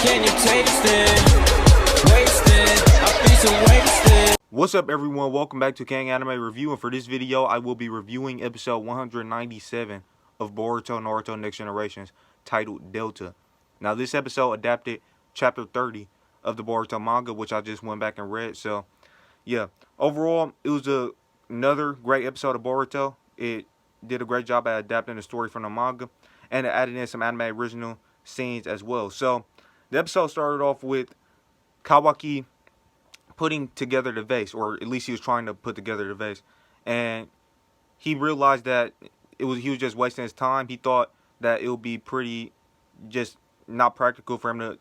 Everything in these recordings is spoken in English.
Can you taste it? Wasted, I feel so wasted. What's up, everyone? Welcome back to King Anime Review, and for this video I will be reviewing episode 197 of Boruto Naruto Next Generations, titled Delta. Now this episode adapted chapter 30 of the Boruto manga, which I just went back and read. So yeah, overall it was another great episode of Boruto. It did a great job at adapting the story from the manga, and it added in some anime original scenes as well. So the episode started off with Kawaki putting together the vase, or at least he was trying to put together the vase, and he realized that he was just wasting his time. He thought that it would be pretty just not practical for him to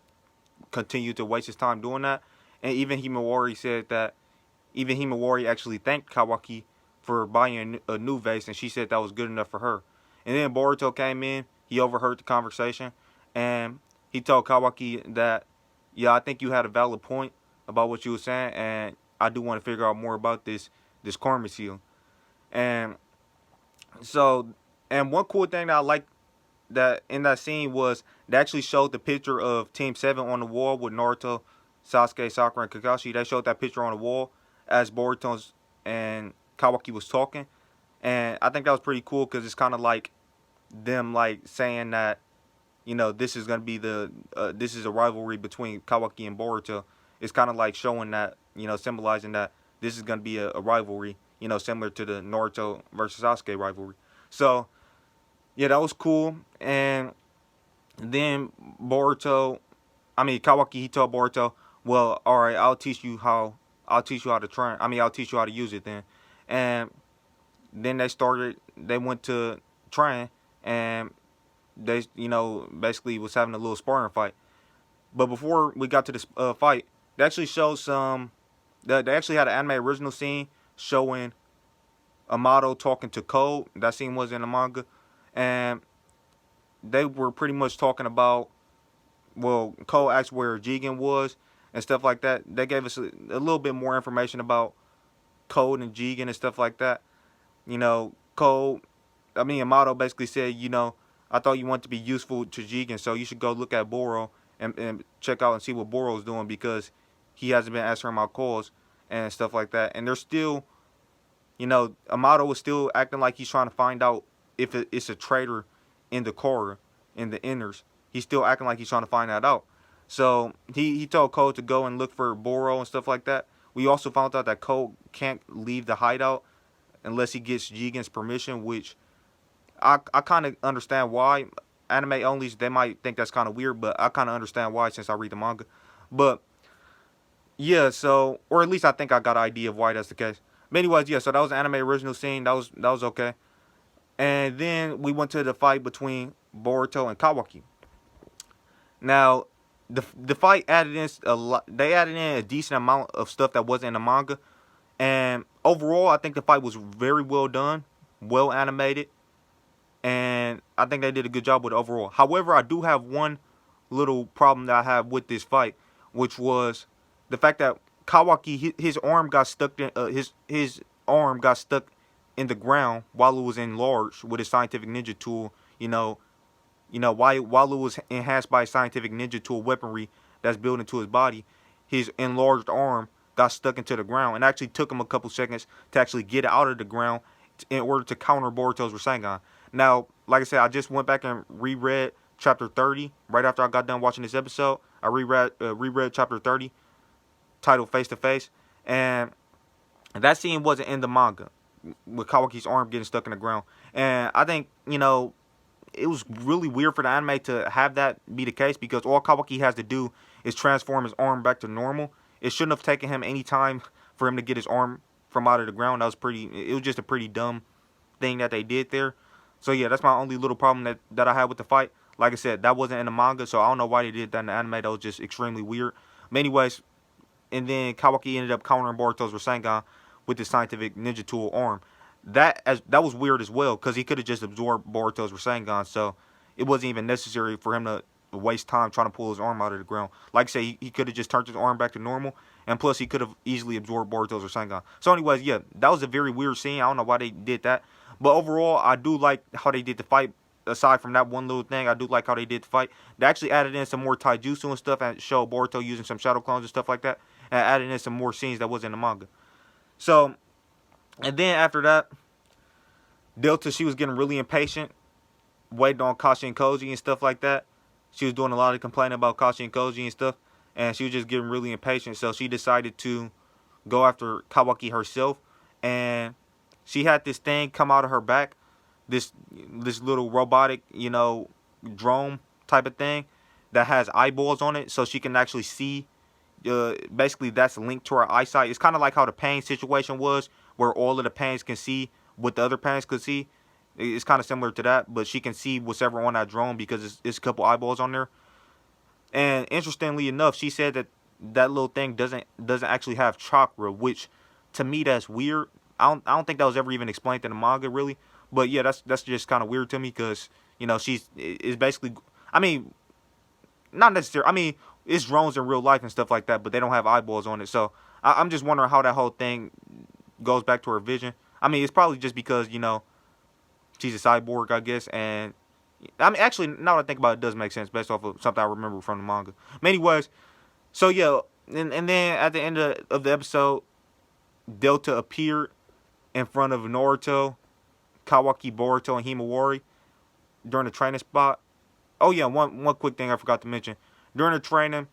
continue to waste his time doing that. And even Himawari said that Himawari actually thanked Kawaki for buying a new vase, and she said that was good enough for her. And then Boruto came in, he overheard the conversation, and he told Kawaki that, yeah, I think you had a valid point about what you were saying, and I do want to figure out more about this karma seal. And so, and one cool thing that I liked that in that scene was they actually showed the picture of Team 7 on the wall with Naruto, Sasuke, Sakura, and Kakashi. They showed that picture on the wall as Boruto and Kawaki was talking, and I think that was pretty cool because it's kind of like them like saying that, you know, this is gonna be this is a rivalry between Kawaki and Boruto. It's kind of like showing that, you know, symbolizing that this is gonna be a rivalry, you know, similar to the Naruto versus Sasuke rivalry. So yeah, that was cool. And then Kawaki, he told Boruto, well, all right, I'll teach you how to train. I'll teach you how to use it then. And then they went to train, and they, you know, basically was having a little sparring fight. But before we got to this fight, they actually showed they actually had an anime original scene showing Amato talking to Code. That scene was in the manga. And they were pretty much talking about, well, Code asked where Jigen was and stuff like that. They gave us a little bit more information about Code and Jigen and stuff like that. You know, Amato basically said, you know, I thought you wanted to be useful to Jigen, so you should go look at Boro and check out and see what Boro's doing, because he hasn't been answering my calls and stuff like that. And they're still, you know, Amato is still acting like he's trying to find out if it's a traitor in the core, in the inners. He's still acting like he's trying to find that out. So he told Code to go and look for Boro and stuff like that. We also found out that Code can't leave the hideout unless he gets Jigen's permission, which I kind of understand why. Anime onlys, they might think that's kind of weird, but I kind of understand why since I read the manga. But yeah, so, or at least I think I got an idea of why that's the case. But anyways, yeah, so that was an anime original scene. That was okay. And then we went to the fight between Boruto and Kawaki. Now, the fight added in a lot. They added in a decent amount of stuff that wasn't in the manga. And overall, I think the fight was very well done, well animated, and I think they did a good job with it overall. However, I do have one little problem that I have with this fight, which was the fact that Kawaki, his arm got stuck in his arm got stuck in the ground while it was enlarged with his scientific ninja tool. You know, while it was enhanced by scientific ninja tool weaponry that's built into his body, his enlarged arm got stuck into the ground, and actually took him a couple seconds to actually get it out of the ground in order to counter Boruto's Rasengan. Now, like I said, I just went back and reread chapter 30 right after I got done watching this episode. I reread chapter 30, titled Face to Face, and that scene wasn't in the manga with Kawaki's arm getting stuck in the ground. And I think, you know, it was really weird for the anime to have that be the case, because all Kawaki has to do is transform his arm back to normal. It shouldn't have taken him any time for him to get his arm from out of the ground. It was just a pretty dumb thing that they did there. So yeah, that's my only little problem that I had with the fight. Like I said, that wasn't in the manga, so I don't know why they did that in the anime. That was just extremely weird. But anyways, and then Kawaki ended up countering Boruto's Rasengan with his scientific ninja tool arm. That was weird as well, because he could have just absorbed Boruto's Rasengan, so it wasn't even necessary for him to waste time trying to pull his arm out of the ground. Like I say, he could have just turned his arm back to normal, and plus he could have easily absorbed Boruto's Rasengan. So anyways, yeah, that was a very weird scene. I don't know why they did that. But overall, I do like how they did the fight aside from that one little thing, I do like how they did the fight. They actually added in some more taijutsu and stuff and showed Boruto using some shadow clones and stuff like that, and added in some more scenes that was in the manga. So, and then after that, Delta, she was getting really impatient, waiting on Kashi and Koji and stuff like that. She was doing a lot of complaining about Kashi and Koji and stuff, and she was just getting really impatient. So she decided to go after Kawaki herself, and she had this thing come out of her back, this little robotic, drone type of thing that has eyeballs on it, so she can actually see. Basically, that's linked to her eyesight. It's kind of like how the pain situation was, where all of the pains can see what the other pains could see. It's kind of similar to that, but she can see what's ever on that drone because it's a couple eyeballs on there. And interestingly enough, she said that that little thing doesn't actually have chakra, which to me that's weird. I don't think that was ever even explained in the manga really. But yeah, that's just kind of weird to me because she's is basically. I mean, not necessarily. I mean, it's drones in real life and stuff like that, but they don't have eyeballs on it. So I'm just wondering how that whole thing goes back to her vision. I mean, it's probably just because she's a cyborg, I guess, and I mean, actually, now that I think about it, it does make sense based off of something I remember from the manga. But anyways, so yeah, and then at the end of the episode, Delta appeared in front of Naruto, Kawaki, Boruto, and Himawari during the training spot. Oh yeah, one quick thing I forgot to mention. During the training,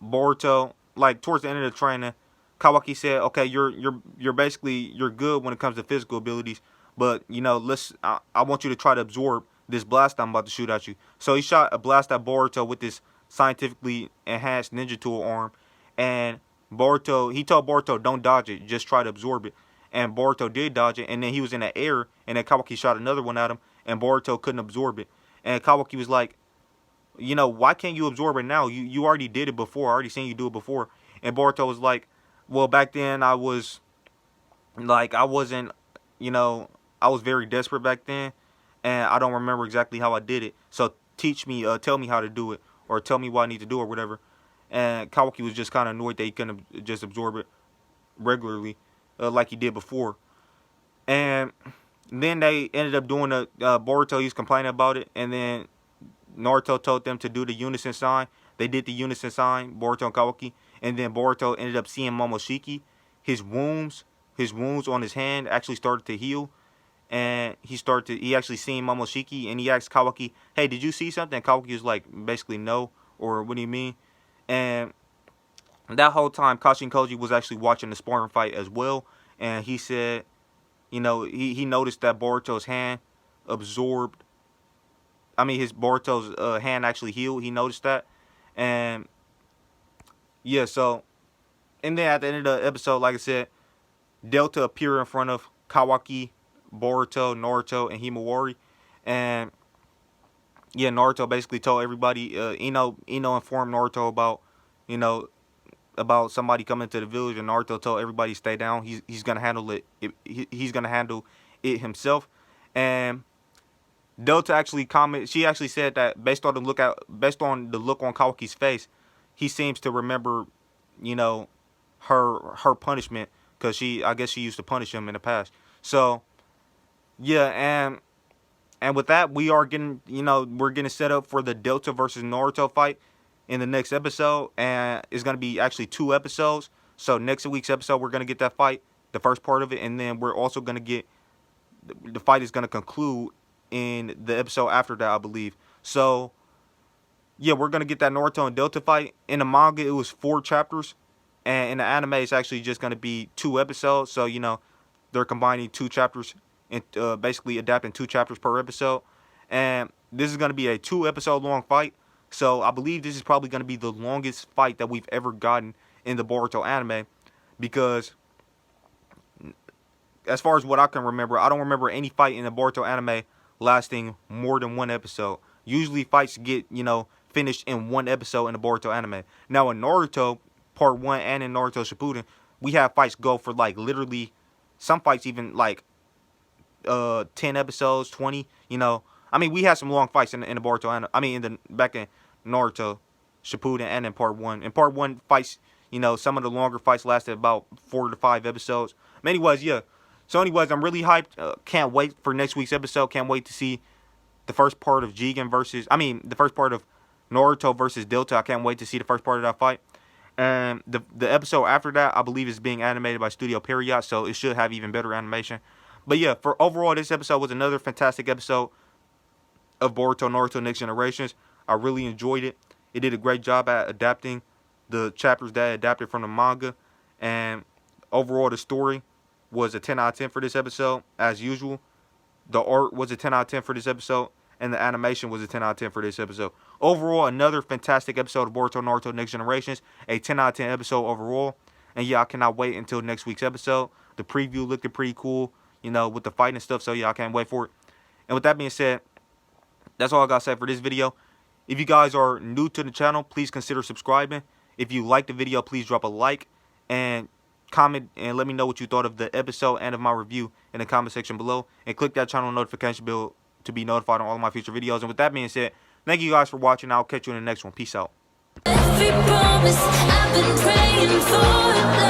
Boruto, like towards the end of the training, Kawaki said, "Okay, you're basically you're good when it comes to physical abilities, but I want you to try to absorb this blast I'm about to shoot at you." So he shot a blast at Boruto with this scientifically enhanced ninja tool arm, and he told Boruto, "Don't dodge it, just try to absorb it." And Boruto did dodge it, and then he was in the air, and then Kawaki shot another one at him, and Boruto couldn't absorb it. And Kawaki was like, why can't you absorb it now? You already did it before. I already seen you do it before. And Boruto was like, well, back then I was, like, I wasn't, I was very desperate back then, and I don't remember exactly how I did it. So teach me, tell me how to do it, or tell me what I need to do, or whatever. And Kawaki was just kind of annoyed that he couldn't just absorb it regularly, like he did before. And then they ended up doing Boruto, he was complaining about it, and then Naruto told them to do the unison sign. They did the unison sign, Boruto and Kawaki, and then Boruto ended up seeing Momoshiki. His wounds on his hand actually started to heal, and he actually seen Momoshiki, and he asked Kawaki, "Hey, did you see something?" And Kawaki was like, basically no, or what do you mean? And that whole time, Kashi and Koji was actually watching the sparring fight as well, and he said, he noticed that Boruto's hand absorbed. I mean, his Boruto's hand actually healed. He noticed that, and yeah. So, and then at the end of the episode, like I said, Delta appeared in front of Kawaki, Boruto, Naruto, and Himawari, and yeah, Naruto basically told everybody. Ino informed Naruto about, about somebody coming to the village, and Naruto told everybody to stay down. He's gonna handle it. He's gonna handle it himself, and Delta actually commented. She actually said that based on the look on Kawaki's face, he seems to remember, her punishment, because I guess she used to punish him in the past. So yeah, and with that, we are getting we're getting set up for the Delta versus Naruto fight in the next episode, and it's gonna be actually 2 episodes. So next week's episode, we're gonna get that fight, the first part of it, and then we're also gonna get the fight is gonna conclude in the episode after that, I believe. So yeah, we're gonna get that Naruto and Delta fight. In the manga, it was 4 chapters, and in the anime, it's actually just gonna be 2 episodes. So they're combining 2 chapters and basically adapting 2 chapters per episode. And this is gonna be a 2-episode long fight. So I believe this is probably gonna be the longest fight that we've ever gotten in the Boruto anime, because as far as what I can remember, I don't remember any fight in the Boruto anime lasting more than 1 episode. Usually fights get, finished in 1 episode in the Boruto anime. Now in Naruto Part 1 and in Naruto Shippuden, we have fights go for like literally, some fights even like 10 episodes, 20, I mean, we had some long fights in the Boruto anime. I mean, back in Naruto Shippuden and in Part 1. In Part 1 fights, some of the longer fights lasted about 4 to 5 episodes. But anyways, yeah. So anyways, I'm really hyped. Can't wait for next week's episode. Can't wait to see the first part of the first part of Naruto versus Delta. I can't wait to see the first part of that fight. And the episode after that, I believe, is being animated by Studio Period, so it should have even better animation. But yeah, for overall, this episode was another fantastic episode of Boruto Naruto Next Generations. I really enjoyed it. It did a great job at adapting the chapters that adapted from the manga. And overall, the story was a 10 out of 10 for this episode, as usual. The art was a 10 out of 10 for this episode. And the animation was a 10 out of 10 for this episode. Overall, another fantastic episode of Boruto Naruto Next Generations. A 10 out of 10 episode overall. And yeah, I cannot wait until next week's episode. The preview looked pretty cool, with the fight and stuff. So yeah, I can't wait for it. And with that being said, that's all I got to say for this video. If you guys are new to the channel, please consider subscribing. If you liked the video, please drop a like and comment and let me know what you thought of the episode and of my review in the comment section below. And click that channel notification bell to be notified on all of my future videos. And with that being said, thank you guys for watching. I'll catch you in the next one. Peace out. Every promise I've been praying for.